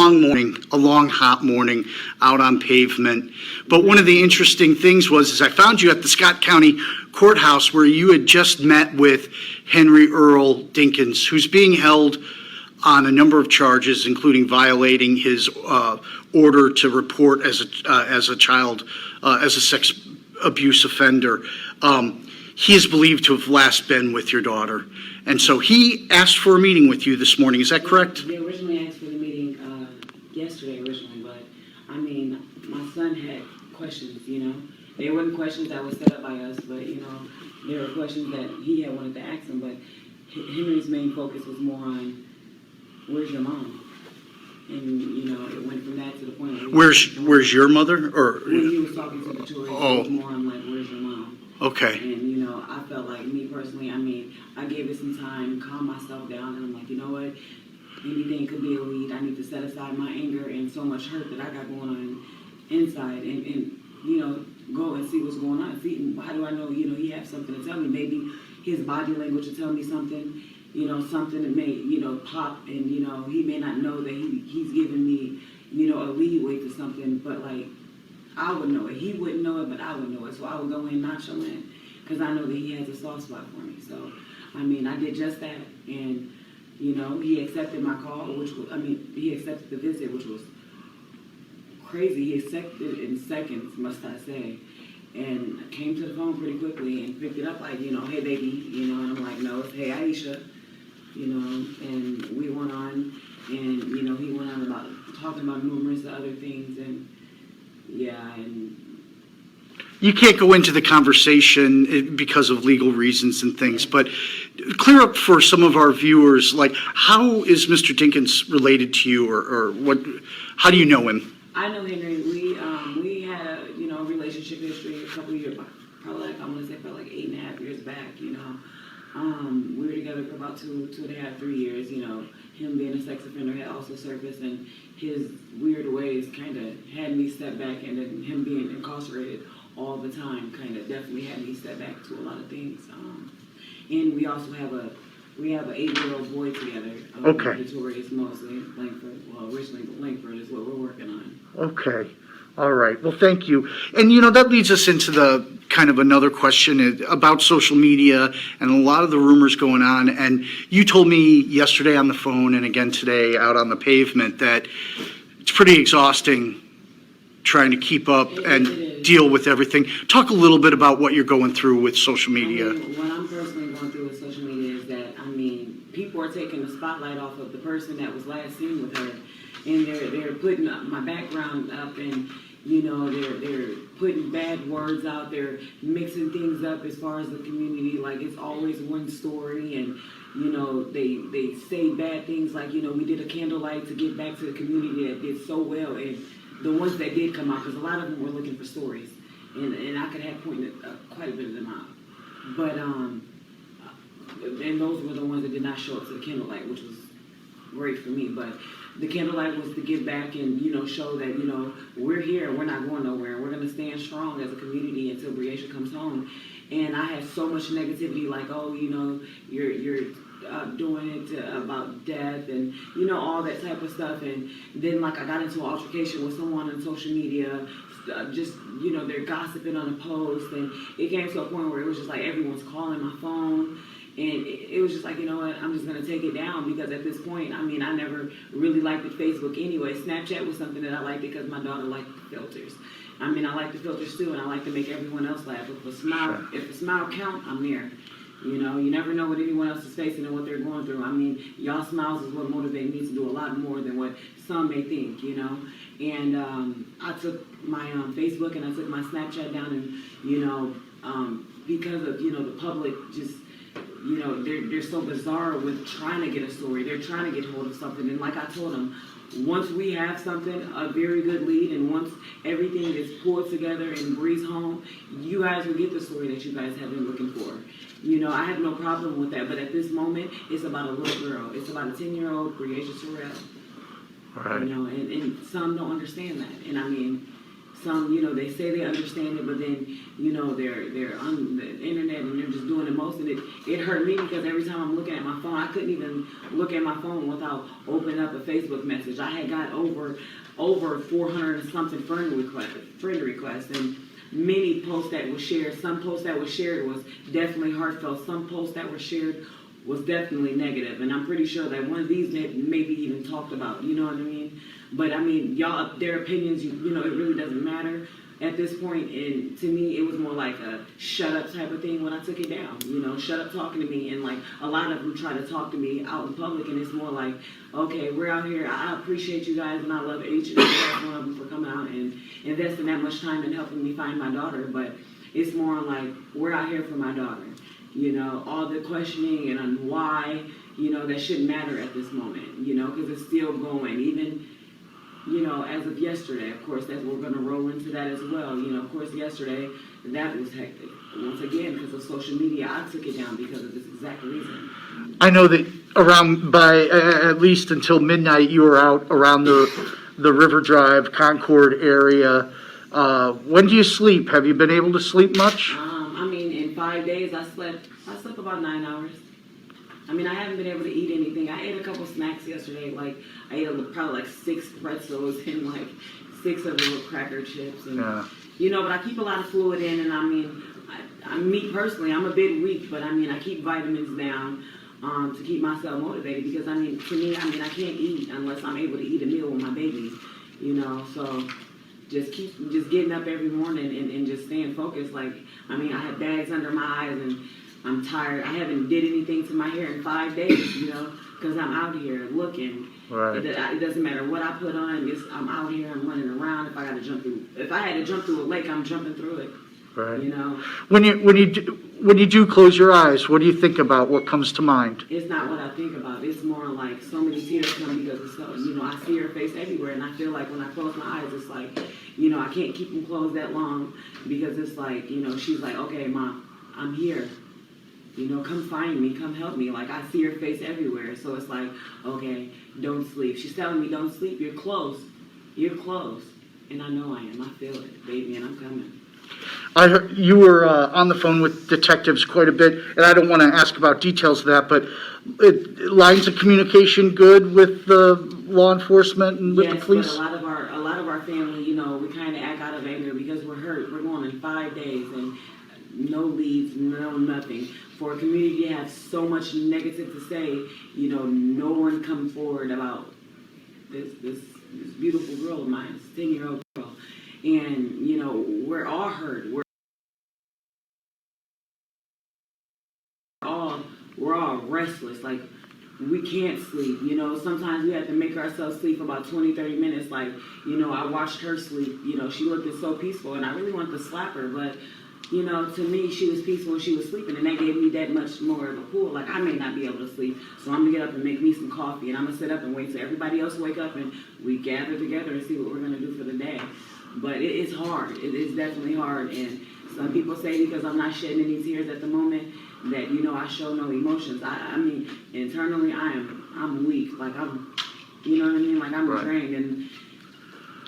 long morning, a long hot morning out on pavement. But one of the interesting things was I found you at the Scott County Courthouse where you had just met with Henry Earl Dinkins, who's being held on a number of charges, including violating his order to report as a child, as a sex abuse offender. He is believed to have last been with your daughter. And so he asked for a meeting with you this morning. Is that correct? They originally asked for the meeting yesterday originally, but I mean, my son had questions, you know. They weren't questions that were set up by us, but you know, there were questions that he had wanted to ask him, but Henry's main focus was more on, where's your mom? And you know, it went from that to the point where Where's your mother? Or when he was talking to the tourists, it was more on like, where's your mom? Okay. And you know, I felt like, me personally, I mean, I gave it some time, calm myself down, and I'm like, you know what? Anything could be a lead. I need to set aside my anger and so much hurt that I got going on inside, and you know, go and see what's going on. See, how do I know? You know, he has something to tell me. Maybe his body language will tell me something. You know, something that may, you know, pop, and you know, he may not know that he's giving me, you know, a leeway to something, but like, I would know it. He wouldn't know it, but I would know it. So I would go in nonchalant because I know that he has a soft spot for me. So, I mean, I did just that, and you know, he accepted my call, which was, I mean, he accepted the visit, which was crazy. He accepted it in seconds, must I say, and I came to the phone pretty quickly and picked it up like, you know, hey baby, you know, and I'm like, no, it's hey Aisha, you know, and we went on, and you know, he went on about talking about numerous other things, and yeah, and you can't go into the conversation because of legal reasons and things, but clear up for some of our viewers, like, how is Mr. Dinkins related to you, or what? How do you know him? I know Henry. We had a, you know, relationship history a couple of years back, probably like, I want to say probably like 8.5 years back, you know. We were together for about 2.5, 3 years, you know. Him being a sex offender had also surfaced, and his weird ways kind of had me step back, and then him being incarcerated all the time kind of definitely had me step back to a lot of things. And we also have an 8-year-old boy together. Okay. Victorious mostly, Lankford. Well, originally Lankford is what we're working on. Okay. All right. Well, thank you. And, you know, that leads us into the kind of another question about social media and a lot of the rumors going on. And you told me yesterday on the phone and again today out on the pavement that it's pretty exhausting trying to keep up and deal with everything. Talk a little bit about what you're going through with social media. I mean, what I'm personally going through with social media is that, I mean, people are taking the spotlight off of the person that was last seen with her, and they're putting my background up, and you know, they're putting bad words out, they're mixing things up as far as the community, like it's always one story, and you know, they say bad things like, you know, we did a candlelight to give back to the community that did so well, and the ones that did come out, because a lot of them were looking for stories, and I could have pointed quite a bit of them out, but and those were the ones that did not show up to the candlelight, which was great for me. But the candlelight was to give back and, you know, show that, you know, we're here, we're not going nowhere, and we're going to stand strong as a community until Breasia comes home. And I had so much negativity, like, oh, you know, you're doing it about death and, you know, all that type of stuff. And then, like, I got into an altercation with someone on social media, just, you know, they're gossiping on a post, and it came to a point where it was just like everyone's calling my phone. And it was just like, you know what, I'm just going to take it down, because at this point, I mean, I never really liked the Facebook anyway. Snapchat was something that I liked because my daughter liked the filters. I mean, I like the filters too, and I like to make everyone else laugh. If a smile count, I'm there. You know, you never know what anyone else is facing and what they're going through. I mean, y'all smiles is what motivates me to do a lot more than what some may think, you know. And I took my Facebook and I took my Snapchat down, and, you know, because of, you know, the public just, you know, they're so bizarre with trying to get a story. They're trying to get hold of something. And like I told them, once we have something, a very good lead, and once everything is pulled together and breeze home, you guys will get the story that you guys have been looking for. You know, I have no problem with that. But at this moment, it's about a little girl. It's about a 10-year-old Breasia Terrell. Right. You know, and some don't understand that. And I mean, some, you know, they say they understand it, but then, you know, they're on the internet and they're just doing the most. And it hurt me because every time I'm looking at my phone, I couldn't even look at my phone without opening up a Facebook message. I had got over 400 and something friend requests, and many posts that were shared. Some posts that were shared was definitely heartfelt. Some posts that were shared was definitely negative. And I'm pretty sure that one of these maybe even talked about, you know what I mean? But I mean, y'all, their opinions, you know, it really doesn't matter at this point. And to me, it was more like a shut up type of thing when I took it down. You know, shut up talking to me. And like a lot of them try to talk to me out in public, and it's more like, okay, we're out here. I appreciate you guys, and I love each and every last one of them for coming out and investing that much time in helping me find my daughter. But it's more like, we're out here for my daughter. You know, all the questioning and on why, you know, that shouldn't matter at this moment, you know, because it's still going. Even, you know, as of yesterday, of course, that we're going to roll into that as well. You know, of course, yesterday, that was hectic. Once again, because of social media, I took it down because of this exact reason. I know that around by at least until midnight, you were out around the River Drive, Concord area. When do you sleep? Have you been able to sleep much? I mean, in 5 days, I slept about 9 hours. I mean, I haven't been able to eat anything. I ate a couple snacks yesterday. Like, I ate probably like 6 pretzels and like 6 of the little cracker chips. And, Yeah. you know, but I keep a lot of fluid in, and I mean, me personally, I'm a bit weak, but I mean, I keep vitamins down to keep myself motivated because, I mean, to me, I mean, I can't eat unless I'm able to eat a meal with my baby, you know, so just getting up every morning and just staying focused. Like, I mean, I have bags under my eyes and I'm tired. I haven't did anything to my hair in 5 days, you know, because I'm out here looking. Right. It doesn't matter what I put on. I'm out here. I'm running around. If I had to jump through a lake, I'm jumping through it. Right. You know. When you do close your eyes, what do you think about? What comes to mind? It's not what I think about. It's more like so many tears come because it's so, you know, I see her face everywhere, and I feel like when I close my eyes, it's like, you know, I can't keep them closed that long because it's like, you know, she's like, okay, Mom, I'm here. You know, come find me, come help me. Like, I see her face everywhere. So it's like, okay, don't sleep. She's telling me, don't sleep. You're close. You're close. And I know I am. I feel it, baby, and I'm coming. I heard you were on the phone with detectives quite a bit, and I don't want to ask about details of that, but lines of communication good with the law enforcement and with the police? Yes, but a lot of our family, you know, we kind of act out of anger because we're hurt. We're going in 5 days and no leads, no nothing. For a community to have so much negative to say, you know, no one come forward about this beautiful girl of mine, this 10-year-old girl. And, you know, we're all hurt. We're all restless. Like, we can't sleep. You know, sometimes we have to make ourselves sleep for about 20, 30 minutes. Like, you know, I watched her sleep. You know, she looked so peaceful, and I really wanted to slap her. But, you know, to me, she was peaceful when she was sleeping, and that gave me that much more of a pull. Like, I may not be able to sleep, so I'm going to get up and make me some coffee, and I'm going to sit up and wait till everybody else wake up, and we gather together and see what we're going to do for the day. But it is hard. It is definitely hard. And some people say because I'm not shedding any tears at the moment that, you know, I show no emotions. I mean, internally, I'm weak. Like, you know what I mean? Like, I'm drained. And,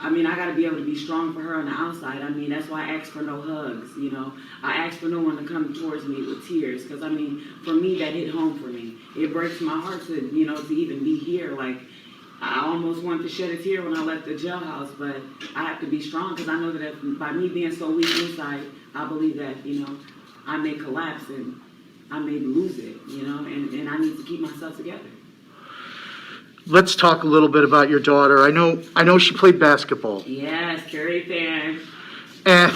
I mean, I got to be able to be strong for her on the outside. I mean, that's why I ask for no hugs, you know. I ask for no one to come towards me with tears. Because, I mean, for me, that hit home for me. It breaks my heart to, you know, to even be here. Like, I almost wanted to shed a tear when I left the jailhouse, but I have to be strong because I know that if, by me being so weak inside, I believe that, you know, I may collapse and I may lose it, you know, and I need to keep myself together. Let's talk a little bit about your daughter. I know she played basketball. Yes, Curry fan. And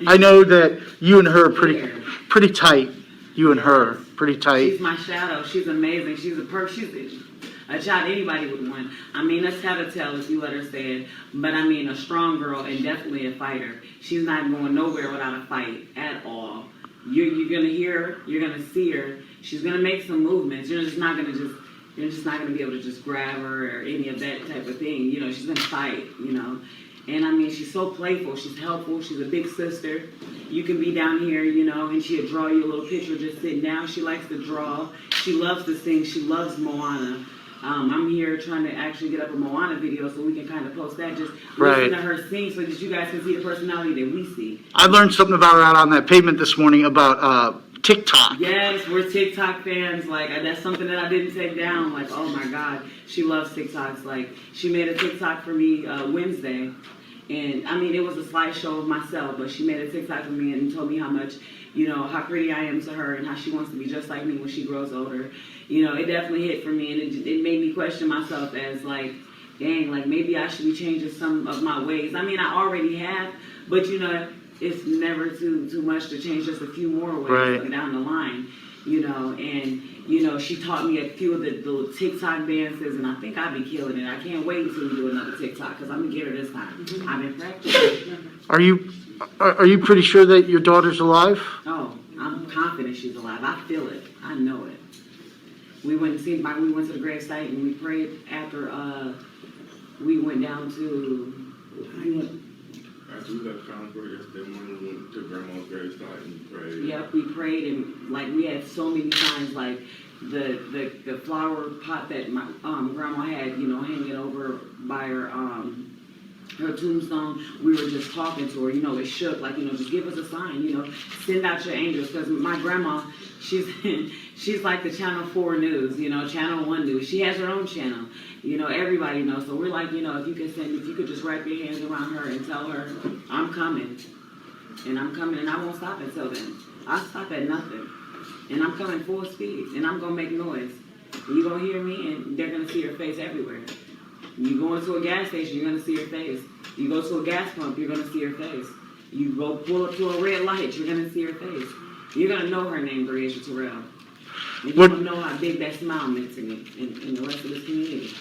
I know that you and her are pretty tight. You and her, pretty tight. She's my shadow. She's amazing. She's a child anybody would want. I mean, let's have a tell if you let her say it. But I mean, a strong girl and definitely a fighter. She's not going nowhere without a fight at all. You're gonna hear her. You're gonna see her. She's gonna make some movements. You're just not gonna be able to just grab her or any of that type of thing. You know, she's gonna fight. You know, and I mean, she's so playful. She's helpful. She's a big sister. You can be down here, you know, and she'll draw you a little picture just sitting down. She likes to draw. She loves to sing. She loves Moana. I'm here trying to actually get up a Moana video so we can kind of post that. Just Right. listen to her sing so that you guys can see the personality that we see. I learned something about her out on that pavement this morning about TikTok. Yes, we're TikTok fans. Like, that's something that I didn't take down. Like, oh my God, she loves TikToks. Like, she made a TikTok for me Wednesday. And I mean, it was a slideshow of myself, but she made a TikTok for me and told me how much, you know, how pretty I am to her and how she wants to be just like me when she grows older. You know, it definitely hit for me, and it made me question myself as like, dang, like maybe I should be changing some of my ways. I mean, I already have, but you know, it's never too much to change just a few more ways Right. down the line. You know, and you know, she taught me a few of the TikTok dances, and I think I'll be killing it. I can't wait until we do another TikTok because I'm gonna get her this time. I've been practicing. Are you pretty sure that your daughter's alive? Oh, I'm confident she's alive. I feel it. I know it. We went to the grave site and we prayed after we went down to. After we left Concord yesterday morning, we went to Grandma's grave site and prayed. Yep, we prayed, and like we had so many times, like the flower pot that my grandma had, you know, hanging over by her tombstone. We were just talking to her, you know, it shook, like, you know, just give us a sign, you know, send out your angels, because my grandma, she's like the Channel 4 news, you know, Channel 1 news. She has her own channel, you know, everybody knows. So we're like, you know, if you could just wrap your hands around her and tell her, I'm coming, and I won't stop until then. I'll stop at nothing, and I'm coming full speed, and I'm gonna make noise. You're gonna hear me, and they're gonna see her face everywhere. You go into a gas station, you're gonna see her face. You go to a gas pump, you're gonna see her face. You go pull up to a red light, you're gonna see her face. You're gonna know her name, Breasia Terrell. And you're gonna know how big that smile meant to me and the rest of this community.